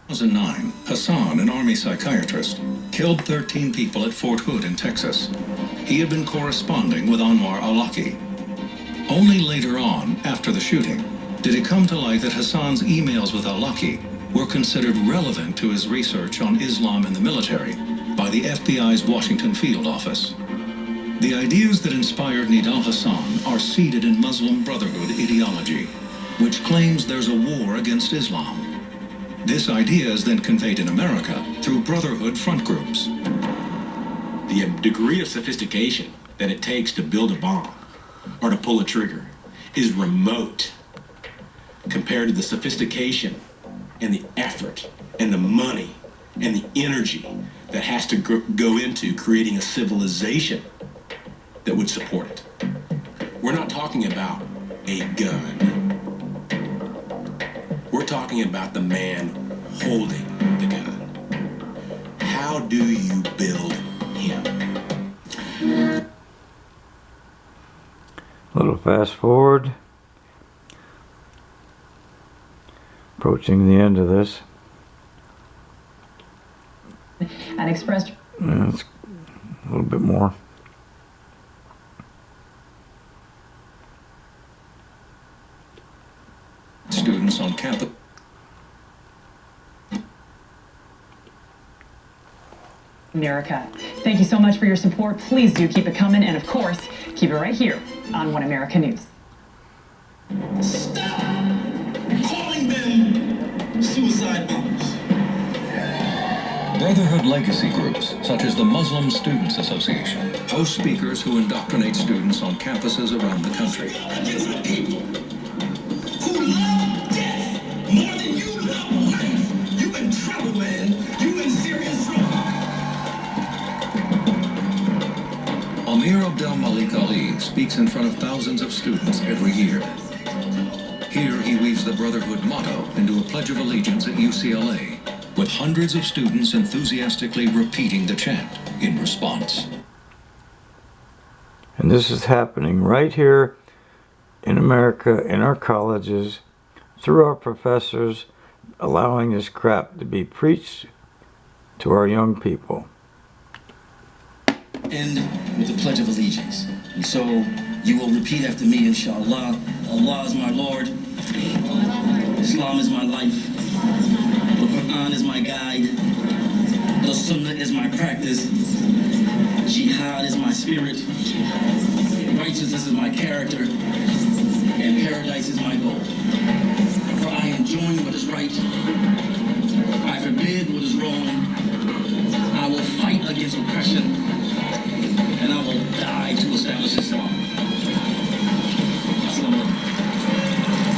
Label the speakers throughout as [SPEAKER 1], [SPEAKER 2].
[SPEAKER 1] 2009, Hassan, an Army psychiatrist, killed 13 people at Fort Hood in Texas. He had been corresponding with Anwar al-Awlaki. Only later on, after the shooting, did it come to light that Hassan's emails with al-Awlaki were considered relevant to his research on Islam in the military by the FBI's Washington Field Office. The ideas that inspired Nidal Hasan are seated in Muslim Brotherhood ideology, which claims there's a war against Islam. This idea is then conveyed in America through Brotherhood front groups.
[SPEAKER 2] The degree of sophistication that it takes to build a bomb or to pull a trigger is remote compared to the sophistication and the effort and the money and the energy that has to go into creating a civilization that would support it. We're not talking about a gun. We're talking about the man holding the gun. How do you build him?
[SPEAKER 3] A little fast forward. Approaching the end of this.
[SPEAKER 4] And expressed.
[SPEAKER 3] It's a little bit more.
[SPEAKER 1] Students on campus.
[SPEAKER 4] America. Thank you so much for your support. Please do keep it coming, and of course, keep it right here on One America News.
[SPEAKER 5] Stop calling them suicide bombers.
[SPEAKER 1] Brotherhood legacy groups, such as the Muslim Students Association, host speakers who indoctrinate students on campuses around the country.
[SPEAKER 5] Against the people who love death more than you love life. You in trouble, man. You in serious trouble.
[SPEAKER 1] Amir Abdel Malik Ali speaks in front of thousands of students every year. Here he weaves the Brotherhood motto into a Pledge of Allegiance at UCLA, with hundreds of students enthusiastically repeating the chant in response.
[SPEAKER 3] And this is happening right here in America, in our colleges, through our professors, allowing this crap to be preached to our young people.
[SPEAKER 6] End with the Pledge of Allegiance. And so you will repeat after me, inshallah. Allah is my Lord. Islam is my life. The Quran is my guide. The Sunnah is my practice. Jihad is my spirit. Righteousness is my character. And paradise is my goal. For I enjoin what is right. I forbid what is wrong. I will fight against oppression. And I will die to establish Islam. Assalamu alaikum.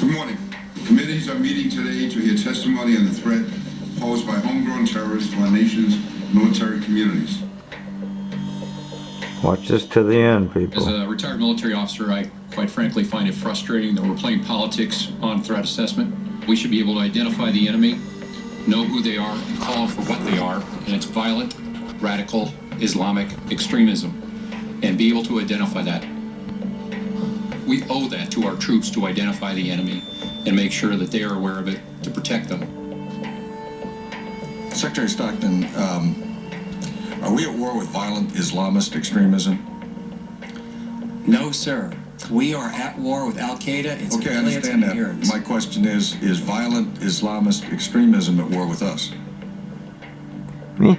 [SPEAKER 7] Good morning. Committees are meeting today to hear testimony on the threat posed by homegrown terrorists to our nation's military communities.
[SPEAKER 3] Watch this to the end,
[SPEAKER 8] As
[SPEAKER 3] people.
[SPEAKER 8] a retired military officer, I quite frankly find it frustrating that we're playing politics on threat assessment. We should be able to identify the enemy, know who they are, and call for what they are, and it's violent, radical, Islamic extremism, and be able to identify that. We owe that to our troops to identify the enemy and make sure that they are aware of it to protect them.
[SPEAKER 9] Secretary Stockton, are we at war with violent Islamist extremism?
[SPEAKER 10] No, sir. We are at war with Al-Qaeda. It's
[SPEAKER 9] Okay, I understand that. My question is violent Islamist extremism at war with us?
[SPEAKER 10] No,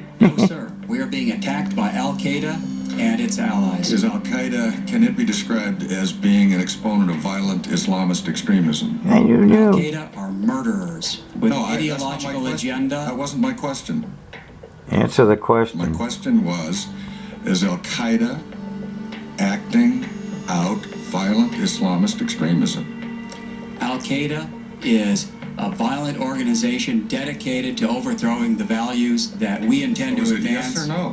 [SPEAKER 10] sir. We are being attacked by Al-Qaeda and its allies.
[SPEAKER 9] Is Al-Qaeda, can it be described as being an exponent of violent Islamist extremism?
[SPEAKER 3] And you knew.
[SPEAKER 10] Al-Qaeda are murderers with an
[SPEAKER 9] that's not my
[SPEAKER 10] ideological
[SPEAKER 9] question.
[SPEAKER 10] agenda.
[SPEAKER 9] That wasn't my question.
[SPEAKER 3] Answer the question.
[SPEAKER 9] My question was, is Al-Qaeda acting out violent Islamist extremism?
[SPEAKER 10] Al-Qaeda is a violent organization dedicated to overthrowing the values that we intend
[SPEAKER 9] So is
[SPEAKER 10] to
[SPEAKER 9] it
[SPEAKER 10] advance.
[SPEAKER 9] yes or no?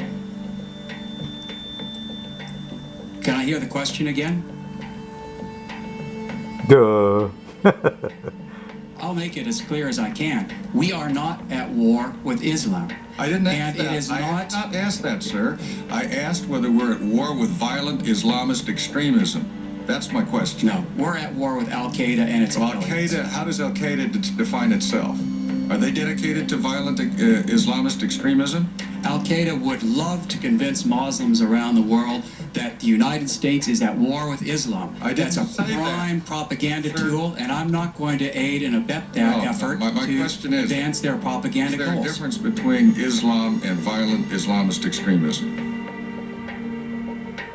[SPEAKER 10] Can I hear the question again?
[SPEAKER 3] Duh.
[SPEAKER 10] I'll make it as clear as I can. We are not at war with Islam.
[SPEAKER 9] I didn't ask
[SPEAKER 10] And
[SPEAKER 9] that.
[SPEAKER 10] it is
[SPEAKER 9] I
[SPEAKER 10] not.
[SPEAKER 9] did not ask that, sir. I asked whether we're at war with violent Islamist extremism. That's my question.
[SPEAKER 10] No, we're at war with Al Qaeda and its
[SPEAKER 9] Al
[SPEAKER 10] affiliates.
[SPEAKER 9] Qaeda, how does Al Qaeda define itself? Are they dedicated to violent Islamist extremism?
[SPEAKER 10] Al Qaeda would love to convince Muslims around the world that the United States is at war with Islam.
[SPEAKER 9] I didn't
[SPEAKER 10] That's a
[SPEAKER 9] say that.
[SPEAKER 10] prime propaganda
[SPEAKER 9] Sir.
[SPEAKER 10] tool, and I'm not going to aid and abet that
[SPEAKER 9] No,
[SPEAKER 10] effort
[SPEAKER 9] my
[SPEAKER 10] to
[SPEAKER 9] question is,
[SPEAKER 10] advance their propaganda
[SPEAKER 9] Is there a
[SPEAKER 10] goals.
[SPEAKER 9] difference between Islam and violent Islamist extremism?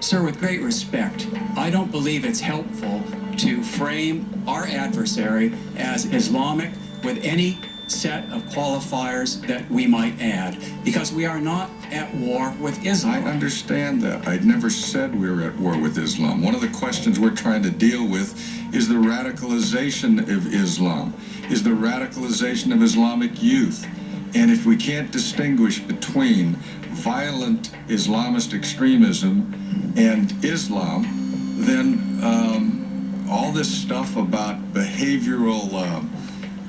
[SPEAKER 10] Sir, with great respect, I don't believe it's helpful to frame our adversary as Islamic with any set of qualifiers that we might add, because we are not at war with Islam.
[SPEAKER 9] I understand that. I never said we were at war with Islam. One of the questions we're trying to deal with is the radicalization of Islam, is the radicalization of Islamic youth. And if we can't distinguish between violent Islamist extremism and Islam, then all this stuff about behavioral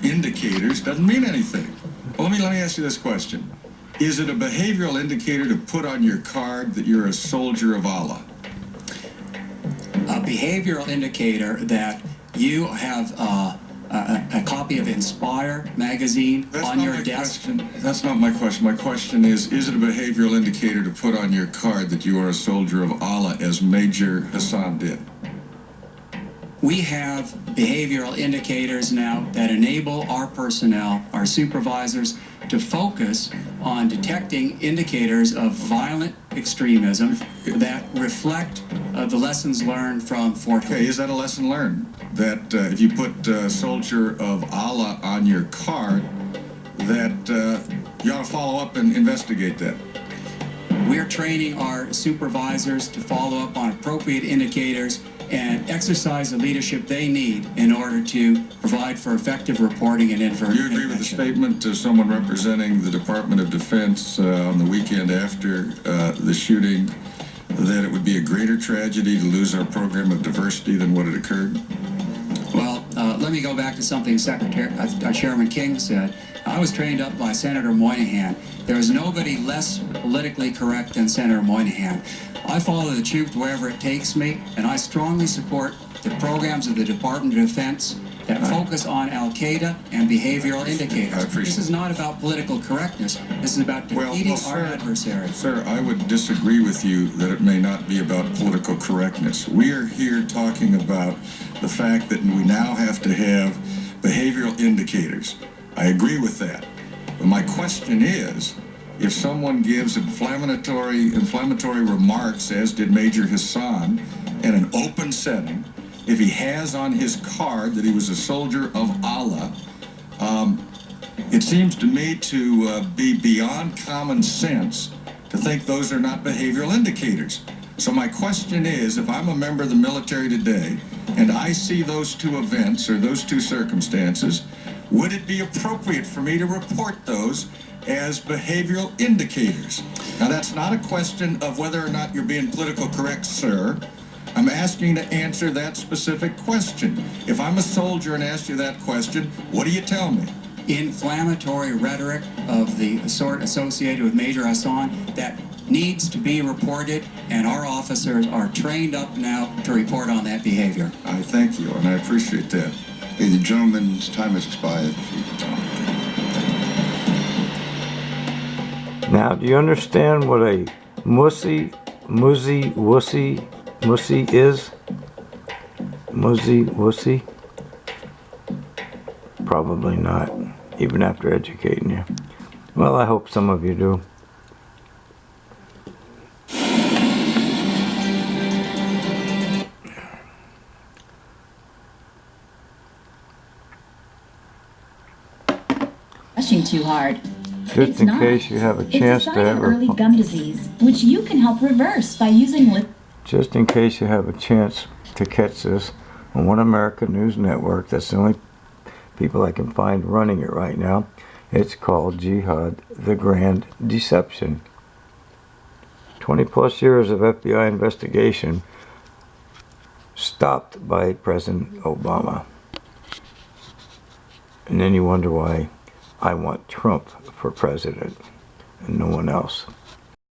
[SPEAKER 9] indicators doesn't mean anything. Well, let me ask you this question. Is it a behavioral indicator to put on your card that you're a soldier of Allah?
[SPEAKER 10] A behavioral indicator that you have a copy of Inspire magazine on your desk.
[SPEAKER 9] That's not my question. My question is it a behavioral indicator to put on your card that you are a soldier of Allah, as Major Hassan did?
[SPEAKER 10] We have behavioral indicators now that enable our personnel, our supervisors, to focus on detecting indicators of violent extremism that reflect the lessons learned from Fort Hood.
[SPEAKER 9] Okay, is that a lesson learned? That if you put soldier of Allah on your card, that you ought to follow up and investigate that?
[SPEAKER 10] We're training our supervisors to follow up on appropriate indicators and exercise the leadership they need in order to provide for effective reporting and
[SPEAKER 9] Do you agree with the statement of someone representing the Department of Defense on the weekend after the shooting that it would be a greater tragedy to lose our program of diversity than what had occurred?
[SPEAKER 10] Well, let me go back to something Chairman King said. I was trained up by Senator Moynihan. There is nobody less politically correct than Senator Moynihan. I follow the truth wherever it takes me, and I strongly support the programs of the Department of Defense that focus on Al Qaeda and behavioral indicators. This is not about political correctness. This is about defeating our adversary.
[SPEAKER 9] Sir, I would disagree with you that it may not be about political correctness. We are here talking about the fact that we now have to have behavioral indicators. I agree with that. But my question is, if someone gives inflammatory remarks, as did Major Hassan, in an open setting, if he has on his card that he was a soldier of Allah, it seems to me to be beyond common sense to think those are not behavioral indicators. So my question is, if I'm a member of the military today and I see those two events or those two circumstances, would it be appropriate for me to report those as behavioral indicators? Now, that's not a question of whether or not you're being political correct, sir. I'm asking you to answer that specific question. If I'm a soldier and ask you that question, what do you tell me?
[SPEAKER 10] Inflammatory rhetoric of the sort associated with Major Hassan that needs to be reported, and our officers are trained up now to report on that behavior.
[SPEAKER 9] I thank you, and I appreciate that.
[SPEAKER 7] Hey, the gentleman's time has expired.
[SPEAKER 3] Now, do you understand what a mussy is? Muzzy wussy? Probably not, even after educating you. Well, I hope some of you do.
[SPEAKER 11] Rushing too hard.
[SPEAKER 3] Just in case you have a chance to have
[SPEAKER 11] early gum disease, which you can help reverse by using
[SPEAKER 3] Just in case you have a chance to catch this on One America News Network, that's the only people I can find running it right now. It's called Jihad, the Grand Deception. 20 plus years of FBI investigation stopped by President Obama. And then you wonder why I want Trump for president and no one else.